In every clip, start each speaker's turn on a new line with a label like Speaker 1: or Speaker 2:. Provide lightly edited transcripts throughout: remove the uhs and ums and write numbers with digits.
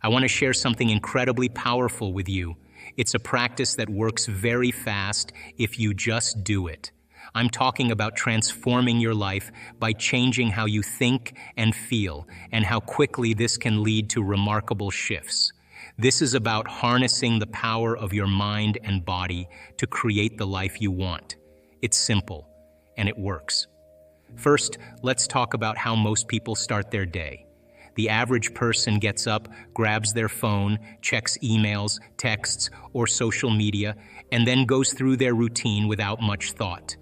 Speaker 1: I want to share something incredibly powerful with you. It's a practice that works very fast if you just do it. I'm talking about transforming your life by changing how you think and feel, and how quickly this can lead to remarkable shifts. This is about harnessing the power of your mind and body to create the life you want. It's simple, and it works. First, let's talk about how most people start their day. The average person gets up, grabs their phone, checks emails, texts, or social media, and then goes through their routine without much thought.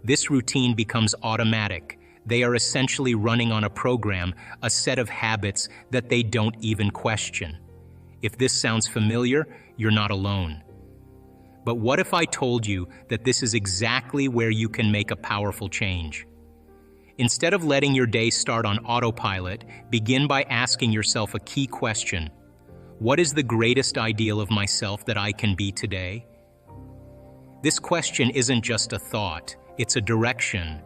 Speaker 1: This routine becomes automatic. They are essentially running on a program, a set of habits that they don't even question. If this sounds familiar, you're not alone. But what if I told you that this is exactly where you can make a powerful change? Instead of letting your day start on autopilot, begin by asking yourself a key question. What is the greatest ideal of myself that I can be today? This question isn't just a thought, it's a direction.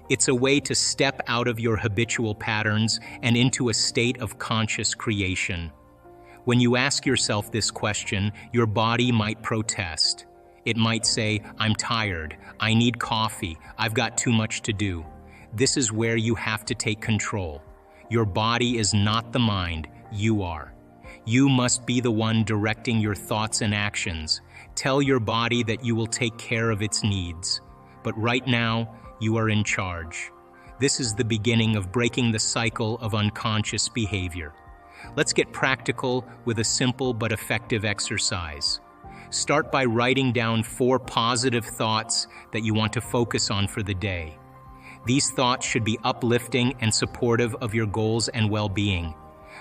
Speaker 1: It's a way to step out of your habitual patterns and into a state of conscious creation. When you ask yourself this question, your body might protest. It might say, "I'm tired, I need coffee, I've got too much to do." This is where you have to take control. Your body is not the mind, you are. You must be the one directing your thoughts and actions. Tell your body that you will take care of its needs. But right now, you are in charge. This is the beginning of breaking the cycle of unconscious behavior. Let's get practical with a simple but effective exercise. Start by writing down 4 positive thoughts that you want to focus on for the day. These thoughts should be uplifting and supportive of your goals and well-being.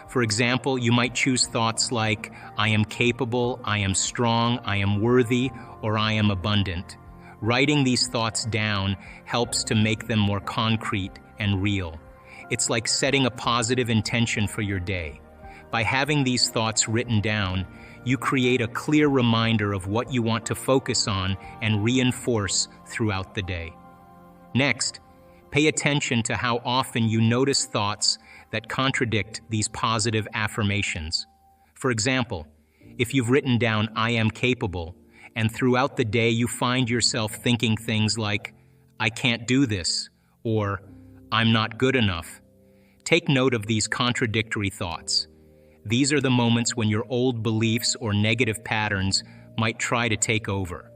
Speaker 1: For example, you might choose thoughts like, "I am capable, I am strong, I am worthy," or "I am abundant." Writing these thoughts down helps to make them more concrete and real. It's like setting a positive intention for your day. By having these thoughts written down, you create a clear reminder of what you want to focus on and reinforce throughout the day. Next, pay attention to how often you notice thoughts that contradict these positive affirmations. For example, if you've written down, "I am capable," and throughout the day you find yourself thinking things like, "I can't do this," or "I'm not good enough," take note of these contradictory thoughts. These are the moments when your old beliefs or negative patterns might try to take over.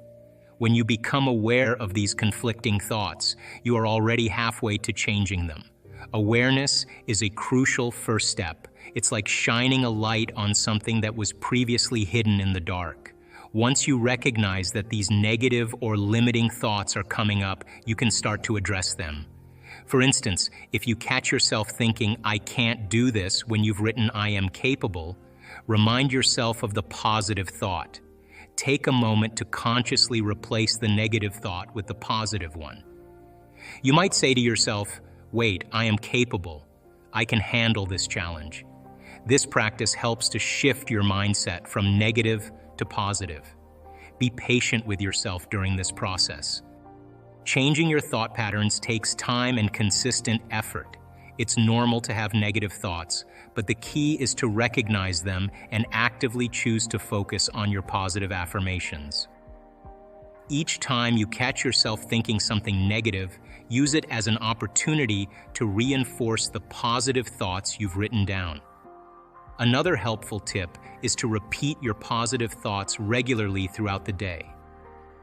Speaker 1: When you become aware of these conflicting thoughts, you are already halfway to changing them. Awareness is a crucial first step. It's like shining a light on something that was previously hidden in the dark. Once you recognize that these negative or limiting thoughts are coming up, you can start to address them. For instance, if you catch yourself thinking, "I can't do this," when you've written, "I am capable," remind yourself of the positive thought. Take a moment to consciously replace the negative thought with the positive one. You might say to yourself, "Wait, I am capable. I can handle this challenge." This practice helps to shift your mindset from negative to positive. Be patient with yourself during this process. Changing your thought patterns takes time and consistent effort. It's normal to have negative thoughts, but the key is to recognize them and actively choose to focus on your positive affirmations. Each time you catch yourself thinking something negative, use it as an opportunity to reinforce the positive thoughts you've written down. Another helpful tip is to repeat your positive thoughts regularly throughout the day.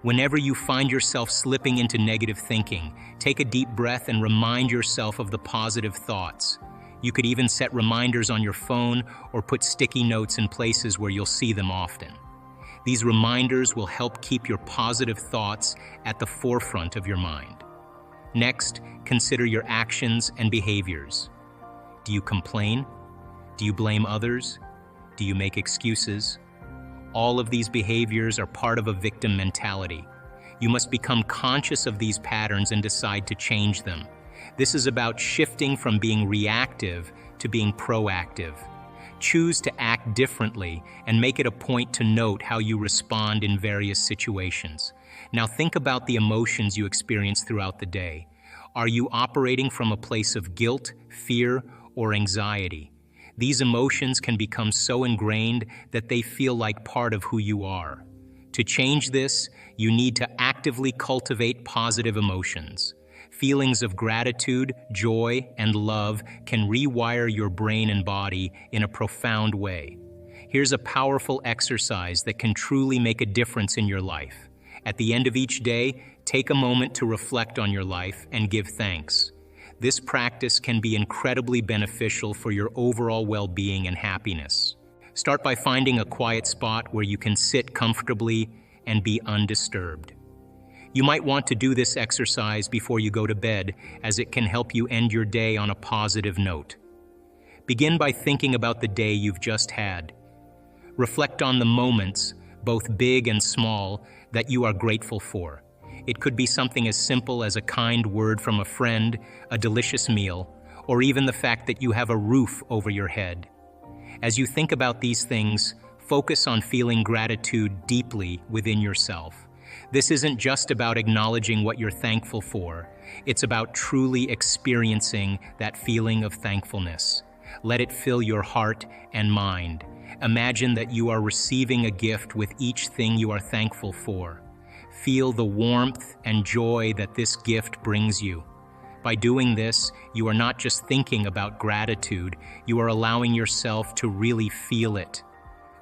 Speaker 1: Whenever you find yourself slipping into negative thinking, take a deep breath and remind yourself of the positive thoughts. You could even set reminders on your phone or put sticky notes in places where you'll see them often. These reminders will help keep your positive thoughts at the forefront of your mind. Next, consider your actions and behaviors. Do you complain? Do you blame others? Do you make excuses? All of these behaviors are part of a victim mentality. You must become conscious of these patterns and decide to change them. This is about shifting from being reactive to being proactive. Choose to act differently and make it a point to note how you respond in various situations. Now think about the emotions you experience throughout the day. Are you operating from a place of guilt, fear, or anxiety? These emotions can become so ingrained that they feel like part of who you are. To change this, you need to actively cultivate positive emotions. Feelings of gratitude, joy, and love can rewire your brain and body in a profound way. Here's a powerful exercise that can truly make a difference in your life. At the end of each day, take a moment to reflect on your life and give thanks. This practice can be incredibly beneficial for your overall well-being and happiness. Start by finding a quiet spot where you can sit comfortably and be undisturbed. You might want to do this exercise before you go to bed, as it can help you end your day on a positive note. Begin by thinking about the day you've just had. Reflect on the moments, both big and small, that you are grateful for. It could be something as simple as a kind word from a friend, a delicious meal, or even the fact that you have a roof over your head. As you think about these things, focus on feeling gratitude deeply within yourself. This isn't just about acknowledging what you're thankful for. It's about truly experiencing that feeling of thankfulness. Let it fill your heart and mind. Imagine that you are receiving a gift with each thing you are thankful for. Feel the warmth and joy that this gift brings you. By doing this, you are not just thinking about gratitude, you are allowing yourself to really feel it.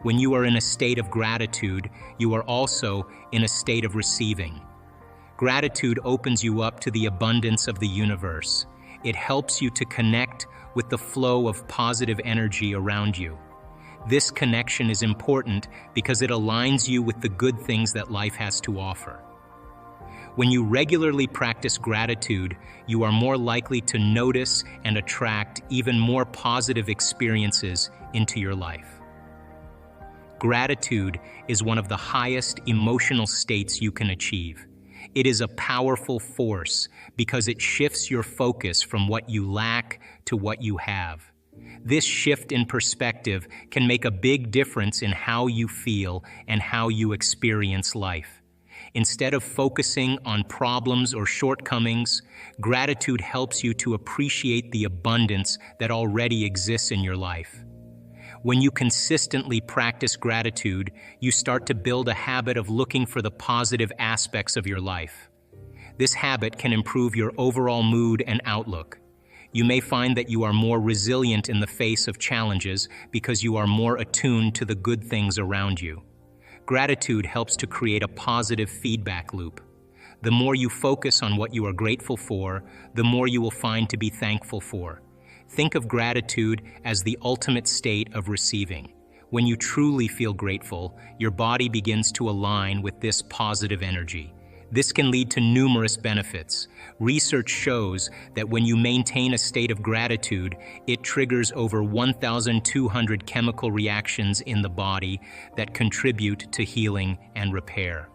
Speaker 1: When you are in a state of gratitude, you are also in a state of receiving. Gratitude opens you up to the abundance of the universe. It helps you to connect with the flow of positive energy around you. This connection is important because it aligns you with the good things that life has to offer. When you regularly practice gratitude, you are more likely to notice and attract even more positive experiences into your life. Gratitude is one of the highest emotional states you can achieve. It is a powerful force because it shifts your focus from what you lack to what you have. This shift in perspective can make a big difference in how you feel and how you experience life. Instead of focusing on problems or shortcomings, gratitude helps you to appreciate the abundance that already exists in your life. When you consistently practice gratitude, you start to build a habit of looking for the positive aspects of your life. This habit can improve your overall mood and outlook. You may find that you are more resilient in the face of challenges because you are more attuned to the good things around you. Gratitude helps to create a positive feedback loop. The more you focus on what you are grateful for, the more you will find to be thankful for. Think of gratitude as the ultimate state of receiving. When you truly feel grateful, your body begins to align with this positive energy. This can lead to numerous benefits. Research shows that when you maintain a state of gratitude, it triggers over 1,200 chemical reactions in the body that contribute to healing and repair.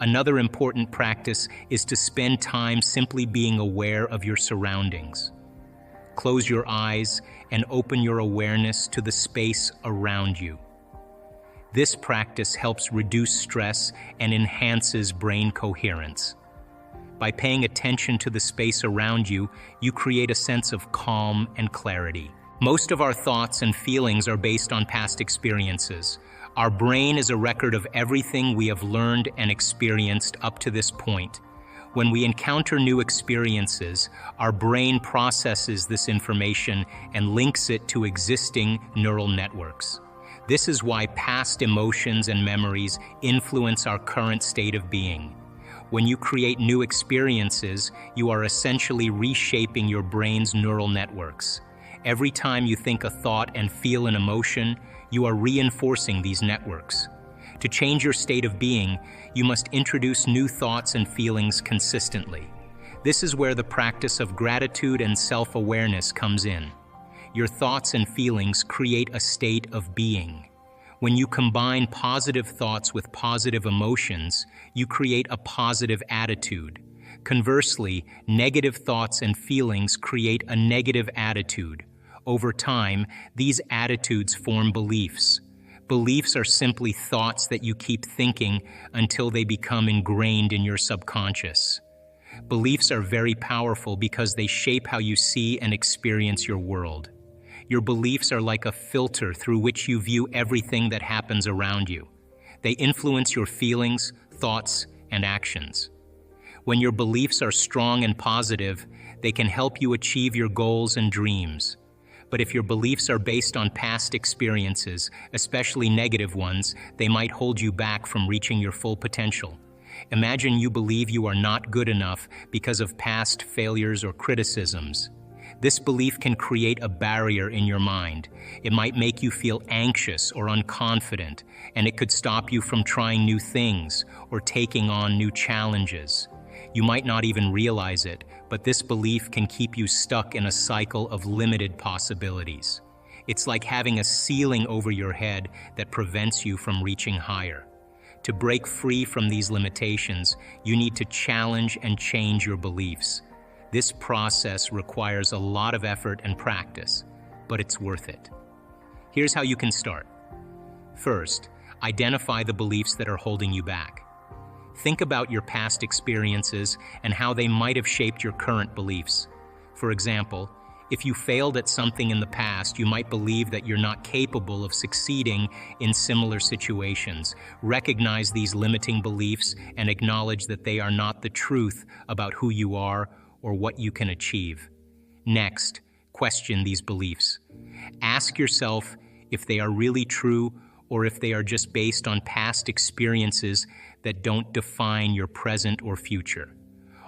Speaker 1: Another important practice is to spend time simply being aware of your surroundings. Close your eyes and open your awareness to the space around you. This practice helps reduce stress and enhances brain coherence. By paying attention to the space around you, you create a sense of calm and clarity. Most of our thoughts and feelings are based on past experiences. Our brain is a record of everything we have learned and experienced up to this point. When we encounter new experiences, our brain processes this information and links it to existing neural networks. This is why past emotions and memories influence our current state of being. When you create new experiences, you are essentially reshaping your brain's neural networks. Every time you think a thought and feel an emotion, you are reinforcing these networks. To change your state of being, you must introduce new thoughts and feelings consistently. This is where the practice of gratitude and self-awareness comes in. Your thoughts and feelings create a state of being. When you combine positive thoughts with positive emotions, you create a positive attitude. Conversely, negative thoughts and feelings create a negative attitude. Over time, these attitudes form beliefs. Beliefs are simply thoughts that you keep thinking until they become ingrained in your subconscious. Beliefs are very powerful because they shape how you see and experience your world. Your beliefs are like a filter through which you view everything that happens around you. They influence your feelings, thoughts, and actions. When your beliefs are strong and positive, they can help you achieve your goals and dreams. But if your beliefs are based on past experiences, especially negative ones, they might hold you back from reaching your full potential. Imagine you believe you are not good enough because of past failures or criticisms. This belief can create a barrier in your mind. It might make you feel anxious or unconfident, and it could stop you from trying new things or taking on new challenges. You might not even realize it, but this belief can keep you stuck in a cycle of limited possibilities. It's like having a ceiling over your head that prevents you from reaching higher. To break free from these limitations, you need to challenge and change your beliefs. This process requires a lot of effort and practice, but it's worth it. Here's how you can start. First, identify the beliefs that are holding you back. Think about your past experiences and how they might have shaped your current beliefs. For example, if you failed at something in the past, you might believe that you're not capable of succeeding in similar situations. Recognize these limiting beliefs and acknowledge that they are not the truth about who you are or what you can achieve. Next, question these beliefs. Ask yourself if they are really true or if they are just based on past experiences that don't define your present or future.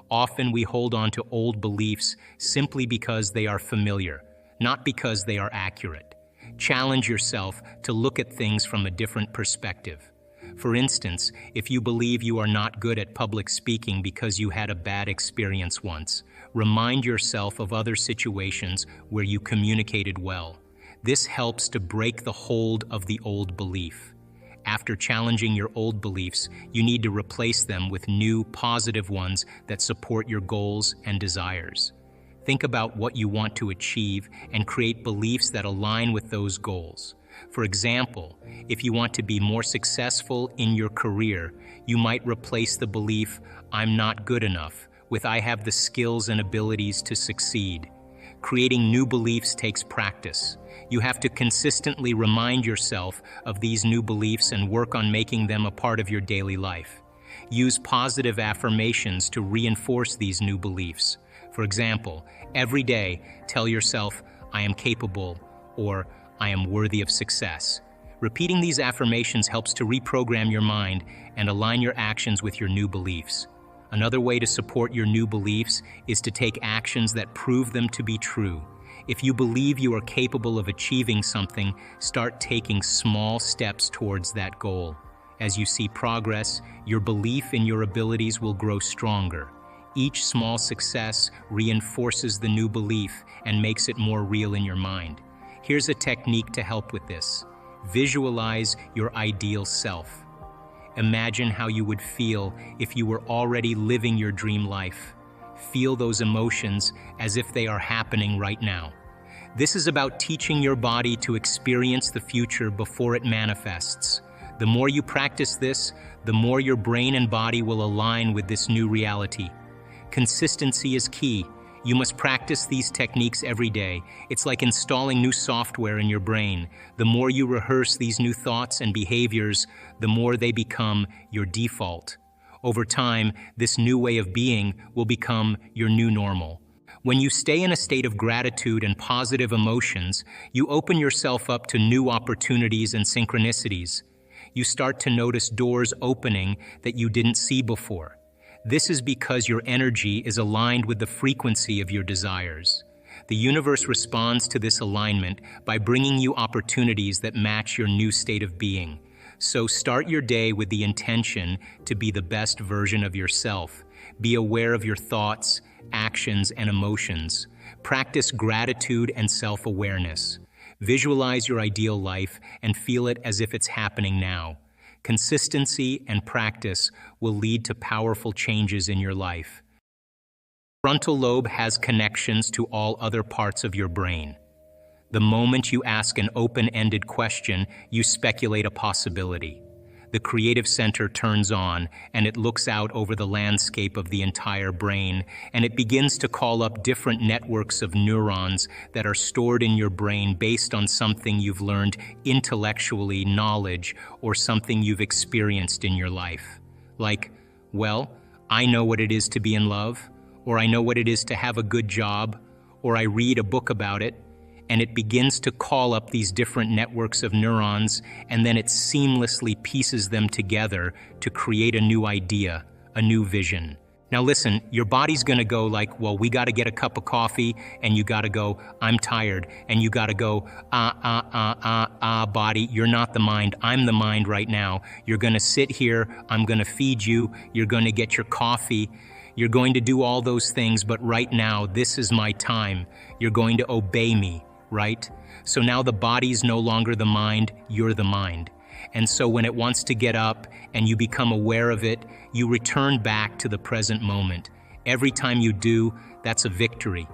Speaker 1: Often we hold on to old beliefs simply because they are familiar, not because they are accurate. Challenge yourself to look at things from a different perspective. For instance, if you believe you are not good at public speaking because you had a bad experience once, remind yourself of other situations where you communicated well. This helps to break the hold of the old belief. After challenging your old beliefs, you need to replace them with new, positive ones that support your goals and desires. Think about what you want to achieve and create beliefs that align with those goals. For example, if you want to be more successful in your career, you might replace the belief, "I'm not good enough," with "I have the skills and abilities to succeed." Creating new beliefs takes practice. You have to consistently remind yourself of these new beliefs and work on making them a part of your daily life. Use positive affirmations to reinforce these new beliefs. For example, every day, tell yourself, "I am capable," or "I am worthy of success." Repeating these affirmations helps to reprogram your mind and align your actions with your new beliefs. Another way to support your new beliefs is to take actions that prove them to be true. If you believe you are capable of achieving something, start taking small steps towards that goal. As you see progress, your belief in your abilities will grow stronger. Each small success reinforces the new belief and makes it more real in your mind. Here's a technique to help with this. Visualize your ideal self. Imagine how you would feel if you were already living your dream life. Feel those emotions as if they are happening right now. This is about teaching your body to experience the future before it manifests. The more you practice this, the more your brain and body will align with this new reality. Consistency is key. You must practice these techniques every day. It's like installing new software in your brain. The more you rehearse these new thoughts and behaviors, the more they become your default. Over time, this new way of being will become your new normal. When you stay in a state of gratitude and positive emotions, you open yourself up to new opportunities and synchronicities. You start to notice doors opening that you didn't see before. This is because your energy is aligned with the frequency of your desires. The universe responds to this alignment by bringing you opportunities that match your new state of being. So start your day with the intention to be the best version of yourself. Be aware of your thoughts, actions, and emotions. Practice gratitude and self-awareness. Visualize your ideal life and feel it as if it's happening now. Consistency and practice will lead to powerful changes in your life. The frontal lobe has connections to all other parts of your brain. The moment you ask an open-ended question, you speculate a possibility. the creative center turns on, and it looks out over the landscape of the entire brain, and it begins to call up different networks of neurons that are stored in your brain based on something you've learned intellectually, knowledge, or something you've experienced in your life. Like, well, I know what it is to be in love, or I know what it is to have a good job, or I read a book about it, and it begins to call up these different networks of neurons, and then it seamlessly pieces them together to create a new idea, a new vision. Now listen, your body's gonna go like, well, we gotta get a cup of coffee, and you gotta go, I'm tired, and you gotta go, body, you're not the mind, I'm the mind right now. You're gonna sit here, I'm gonna feed you, you're gonna get your coffee, you're going to do all those things, but right now, this is my time. You're going to obey me, right? So now the body's no longer the mind, you're the mind. And so when it wants to get up and you become aware of it, you return back to the present moment. Every time you do, that's a victory.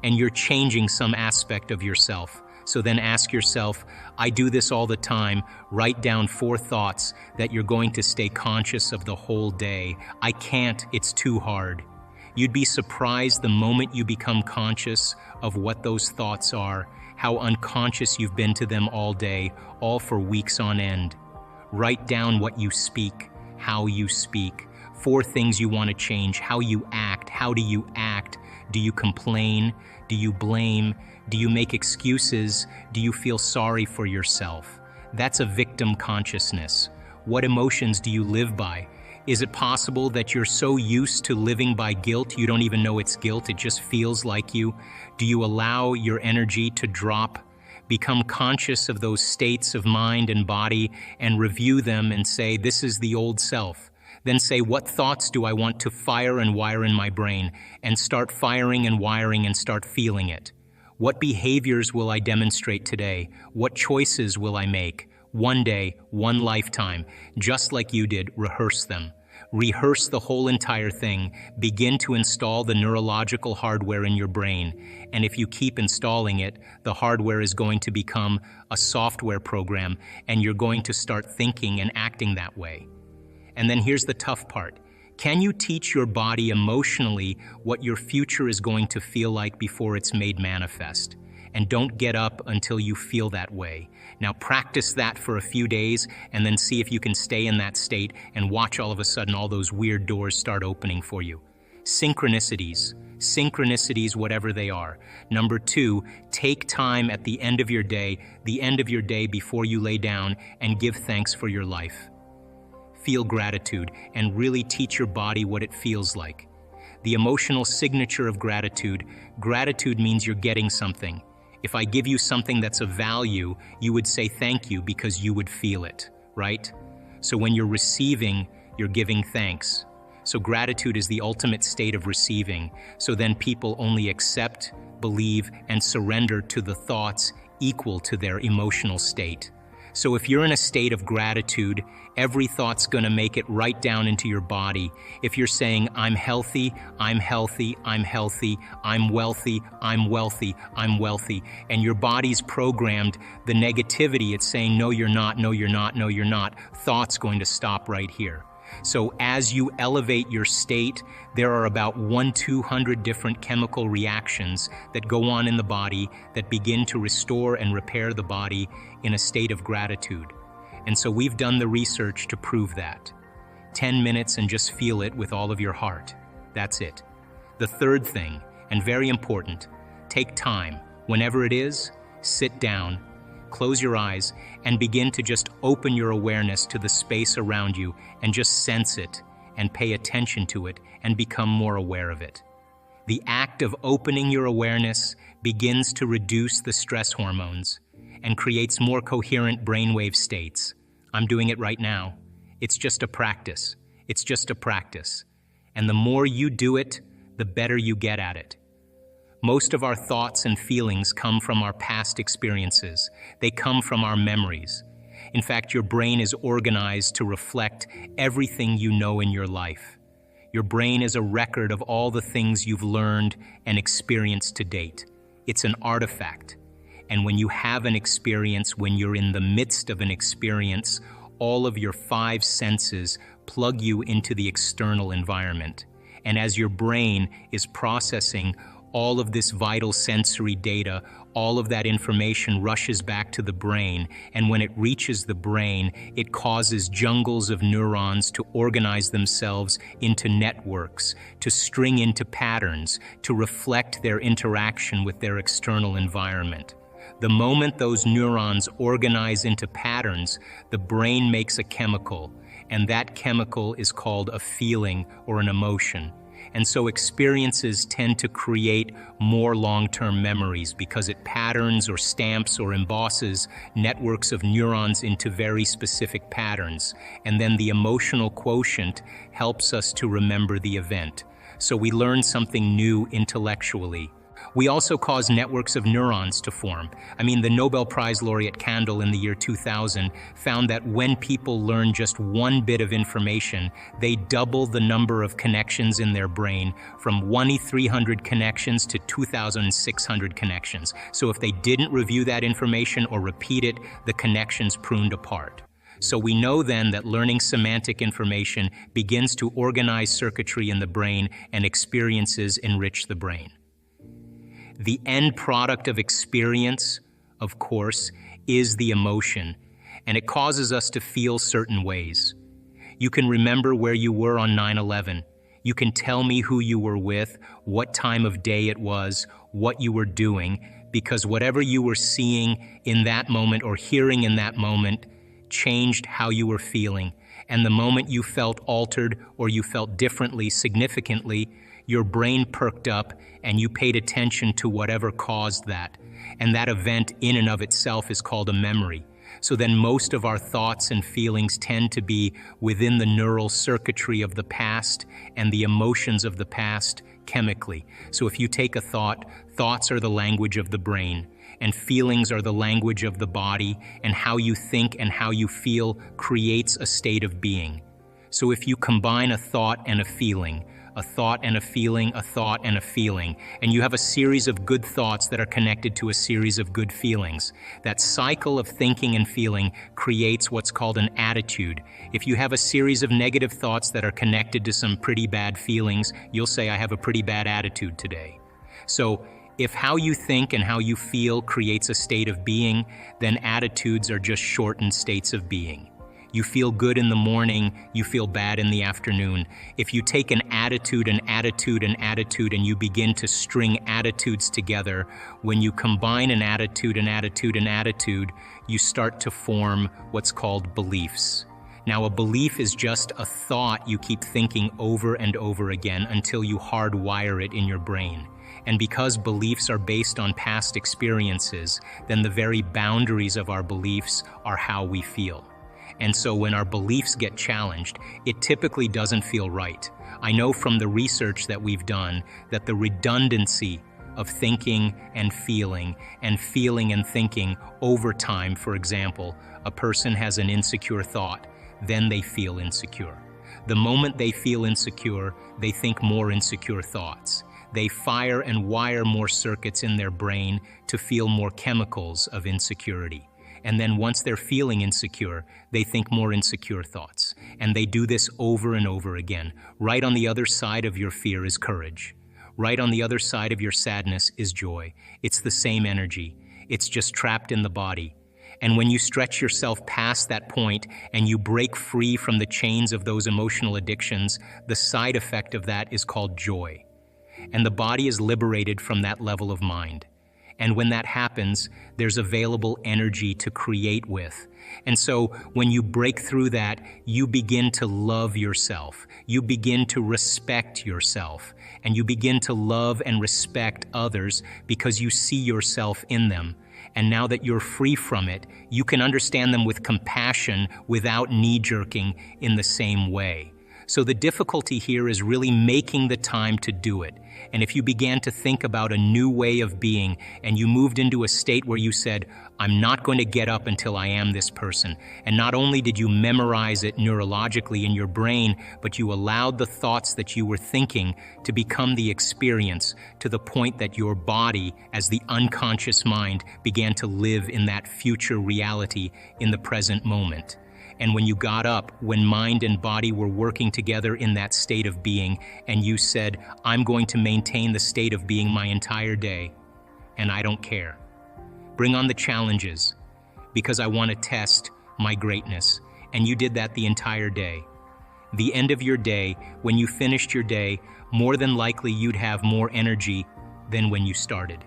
Speaker 1: And you're changing some aspect of yourself. So then ask yourself, I do this all the time. Write down 4 thoughts that you're going to stay conscious of the whole day. I can't, it's too hard. You'd be surprised the moment you become conscious of what those thoughts are, how unconscious you've been to them all day, all for weeks on end. Write down what you speak, how you speak, 4 things you want to change, how you act, how do you act? Do you complain? Do you blame? Do you make excuses? Do you feel sorry for yourself? That's a victim consciousness. What emotions do you live by? Is it possible that you're so used to living by guilt you don't even know it's guilt, it just feels like you? Do you allow your energy to drop? Become conscious of those states of mind and body and review them and say, this is the old self. Then say, what thoughts do I want to fire and wire in my brain? And start firing and wiring and start feeling it. What behaviors will I demonstrate today? What choices will I make? One day, one lifetime, just like you did, rehearse them. Rehearse the whole entire thing. Begin to install the neurological hardware in your brain. And if you keep installing it, the hardware is going to become a software program, and you're going to start thinking and acting that way. And then here's the tough part. Can you teach your body emotionally what your future is going to feel like before it's made manifest? And don't get up until you feel that way. Now practice that for a few days and then see if you can stay in that state and watch all of a sudden all those weird doors start opening for you. Synchronicities, whatever they are. Number 2, take time at the end of your day before you lay down, and give thanks for your life. Feel gratitude and really teach your body what it feels like. The emotional signature of gratitude means you're getting something. If I give you something that's of value, you would say thank you because you would feel it, right? So when you're receiving, you're giving thanks. So gratitude is the ultimate state of receiving. So then people only accept, believe, and surrender to the thoughts equal to their emotional state. So if you're in a state of gratitude, every thought's gonna make it right down into your body. If you're saying, I'm healthy, I'm healthy, I'm healthy, I'm wealthy, I'm wealthy, I'm wealthy, and your body's programmed the negativity, it's saying, no, you're not, no, you're not, no, you're not, thought's going to stop right here. So as you elevate your state, there are about 100-200 different chemical reactions that go on in the body that begin to restore and repair the body in a state of gratitude. And so we've done the research to prove that. 10 minutes and just feel it with all of your heart. That's it. The third thing, and very important, take time. Whenever it is, sit down, close your eyes, and begin to just open your awareness to the space around you and just sense it and pay attention to it and become more aware of it. The act of opening your awareness begins to reduce the stress hormones and creates more coherent brainwave states. I'm doing it right now. It's just a practice. It's just a practice. And the more you do it, the better you get at it. Most of our thoughts and feelings come from our past experiences. They come from our memories. In fact, your brain is organized to reflect everything you know in your life. Your brain is a record of all the things you've learned and experienced to date. It's an artifact. And when you have an experience, when you're in the midst of an experience, all of your five senses plug you into the external environment. And as your brain is processing all of this vital sensory data, all of that information rushes back to the brain, and when it reaches the brain, it causes jungles of neurons to organize themselves into networks, to string into patterns, to reflect their interaction with their external environment. The moment those neurons organize into patterns, the brain makes a chemical, and that chemical is called a feeling or an emotion. And so experiences tend to create more long-term memories because it patterns or stamps or embosses networks of neurons into very specific patterns. And then the emotional quotient helps us to remember the event. So we learn something new intellectually. We also cause networks of neurons to form. The Nobel Prize laureate Kandel in the year 2000 found that when people learn just one bit of information, they double the number of connections in their brain from 1,300 connections to 2,600 connections. So if they didn't review that information or repeat it, the connections pruned apart. So we know then that learning semantic information begins to organize circuitry in the brain, and experiences enrich the brain. The end product of experience, of course, is the emotion, and it causes us to feel certain ways. You can remember where you were on 9/11. You can tell me who you were with, what time of day it was, what you were doing, because whatever you were seeing in that moment or hearing in that moment changed how you were feeling. And the moment you felt altered or you felt differently, significantly, your brain perked up and you paid attention to whatever caused that. And that event in and of itself is called a memory. So then most of our thoughts and feelings tend to be within the neural circuitry of the past and the emotions of the past chemically. So if you take a thought, thoughts are the language of the brain, and feelings are the language of the body, and how you think and how you feel creates a state of being. So if you combine a thought and a feeling, a thought and a feeling, a thought and a feeling, and you have a series of good thoughts that are connected to a series of good feelings, that cycle of thinking and feeling creates what's called an attitude. If you have a series of negative thoughts that are connected to some pretty bad feelings, you'll say, I have a pretty bad attitude today. So if how you think and how you feel creates a state of being, then attitudes are just shortened states of being. You feel good in the morning, you feel bad in the afternoon. If you take an attitude, an attitude, an attitude, and you begin to string attitudes together, when you combine an attitude, an attitude, an attitude, you start to form what's called beliefs. Now, a belief is just a thought you keep thinking over and over again until you hardwire it in your brain. And because beliefs are based on past experiences, then the very boundaries of our beliefs are how we feel. And so when our beliefs get challenged, it typically doesn't feel right. I know from the research that we've done that the redundancy of thinking and feeling and thinking over time, for example, a person has an insecure thought, then they feel insecure. The moment they feel insecure, they think more insecure thoughts. They fire and wire more circuits in their brain to feel more chemicals of insecurity. And then once they're feeling insecure, they think more insecure thoughts. And they do this over and over again. Right on the other side of your fear is courage. Right on the other side of your sadness is joy. It's the same energy. It's just trapped in the body. And when you stretch yourself past that point and you break free from the chains of those emotional addictions, the side effect of that is called joy. And the body is liberated from that level of mind. And when that happens, there's available energy to create with. And so when you break through that, you begin to love yourself. You begin to respect yourself. And you begin to love and respect others because you see yourself in them. And now that you're free from it, you can understand them with compassion without knee-jerking in the same way. So the difficulty here is really making the time to do it. And if you began to think about a new way of being and you moved into a state where you said, I'm not going to get up until I am this person. And not only did you memorize it neurologically in your brain, but you allowed the thoughts that you were thinking to become the experience to the point that your body, as the unconscious mind, began to live in that future reality in the present moment. And when you got up, when mind and body were working together in that state of being, and you said, I'm going to maintain the state of being my entire day, and I don't care. Bring on the challenges, because I want to test my greatness. And you did that the entire day. The end of your day, when you finished your day, more than likely you'd have more energy than when you started.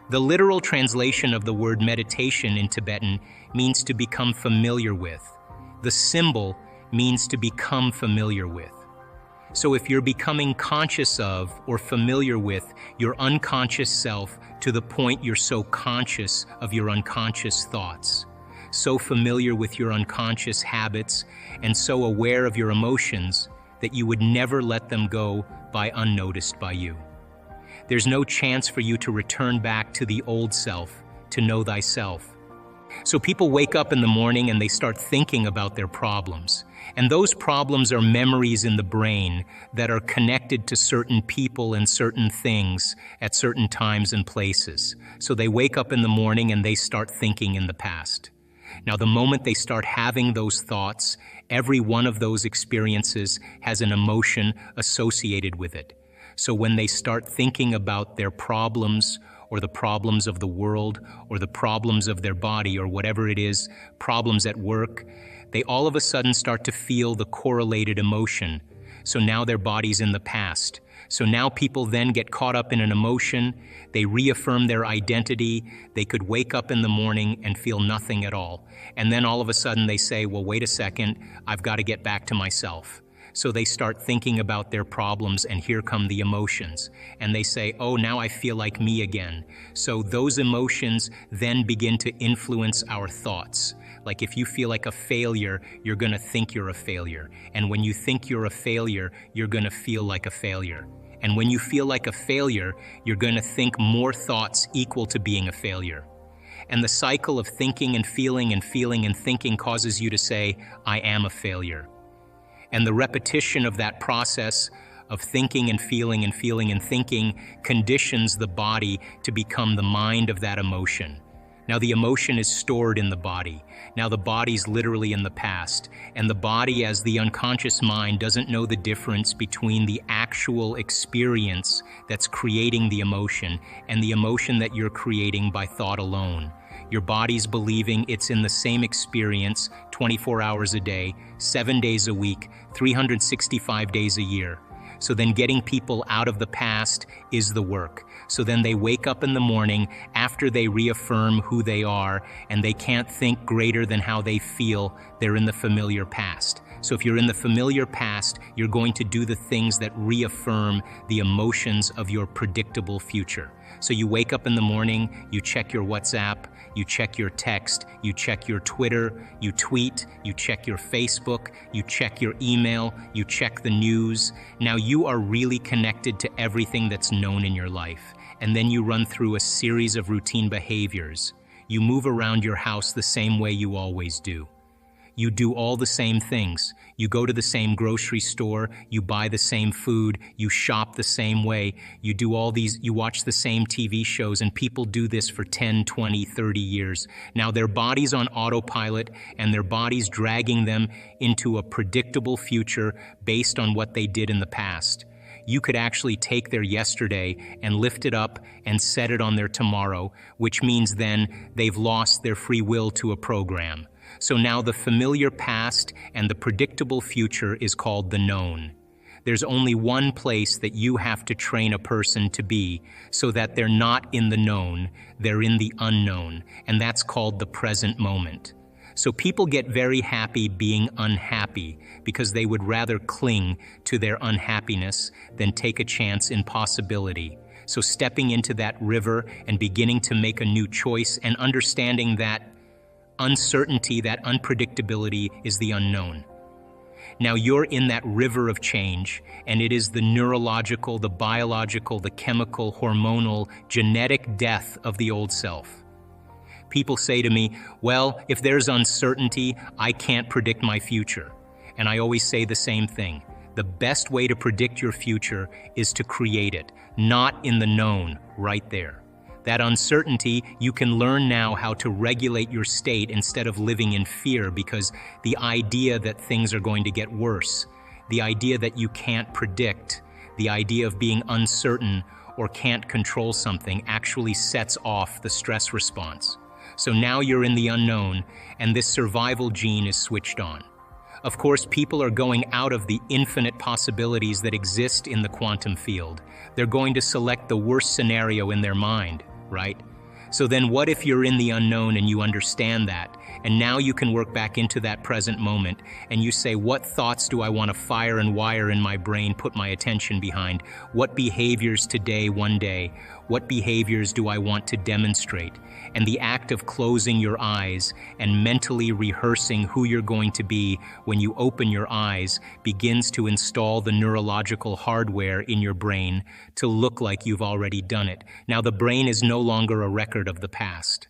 Speaker 1: The literal translation of the word meditation in Tibetan means to become familiar with. The symbol means to become familiar with. So if you're becoming conscious of or familiar with your unconscious self to the point you're so conscious of your unconscious thoughts, so familiar with your unconscious habits, and so aware of your emotions that you would never let them go by unnoticed by you. There's no chance for you to return back to the old self, to know thyself. So people wake up in the morning and they start thinking about their problems. And those problems are memories in the brain that are connected to certain people and certain things at certain times and places. So they wake up in the morning and they start thinking in the past. Now, the moment they start having those thoughts, every one of those experiences has an emotion associated with it. So when they start thinking about their problems or the problems of the world or the problems of their body or whatever it is, problems at work, they all of a sudden start to feel the correlated emotion. So now their body's in the past. So now people then get caught up in an emotion, they reaffirm their identity, they could wake up in the morning and feel nothing at all. And then all of a sudden they say, well, wait a second, I've got to get back to myself. So they start thinking about their problems, and here come the emotions. And they say, oh, now I feel like me again. So those emotions then begin to influence our thoughts. Like if you feel like a failure, you're going to think you're a failure. And when you think you're a failure, you're going to feel like a failure. And when you feel like a failure, you're going to think more thoughts equal to being a failure. And the cycle of thinking and feeling and feeling and thinking causes you to say, I am a failure. And the repetition of that process of thinking and feeling and feeling and thinking conditions the body to become the mind of that emotion. Now the emotion is stored in the body. Now the body's literally in the past. And the body, as the unconscious mind, doesn't know the difference between the actual experience that's creating the emotion and the emotion that you're creating by thought alone. Your body's believing it's in the same experience 24 hours a day, 7 days a week, 365 days a year. So then getting people out of the past is the work. So then they wake up in the morning after they reaffirm who they are, and they can't think greater than how they feel. They're in the familiar past. So if you're in the familiar past, you're going to do the things that reaffirm the emotions of your predictable future. So you wake up in the morning, you check your WhatsApp, you check your text, you check your Twitter, you tweet, you check your Facebook, you check your email, you check the news. Now you are really connected to everything that's known in your life. And then you run through a series of routine behaviors. You move around your house the same way you always do. You do all the same things. You go to the same grocery store, you buy the same food, you shop the same way, you do all these, you watch the same TV shows, and people do this for 10, 20, 30 years. Now their body's on autopilot, and their body's dragging them into a predictable future based on what they did in the past. You could actually take their yesterday and lift it up and set it on their tomorrow, which means then they've lost their free will to a program. So now the familiar past and the predictable future is called the known. There's only one place that you have to train a person to be so that they're not in the known, they're in the unknown, and that's called the present moment. So people get very happy being unhappy because they would rather cling to their unhappiness than take a chance in possibility. So stepping into that river and beginning to make a new choice and understanding that uncertainty, that unpredictability is the unknown. Now you're in that river of change, and it is the neurological, the biological, the chemical, hormonal, genetic death of the old self. People say to me, well, if there's uncertainty, I can't predict my future. And I always say the same thing. The best way to predict your future is to create it, not in the known, right there. That uncertainty, you can learn now how to regulate your state instead of living in fear, because the idea that things are going to get worse, the idea that you can't predict, the idea of being uncertain or can't control something actually sets off the stress response. So now you're in the unknown, and this survival gene is switched on. Of course, people are going out of the infinite possibilities that exist in the quantum field. They're going to select the worst scenario in their mind, right? So then what if you're in the unknown and you understand that, and now you can work back into that present moment, and you say, what thoughts do I want to fire and wire in my brain, put my attention behind? What behaviors today, one day? What behaviors do I want to demonstrate? And the act of closing your eyes and mentally rehearsing who you're going to be when you open your eyes begins to install the neurological hardware in your brain to look like you've already done it. Now, the brain is no longer a record of the past.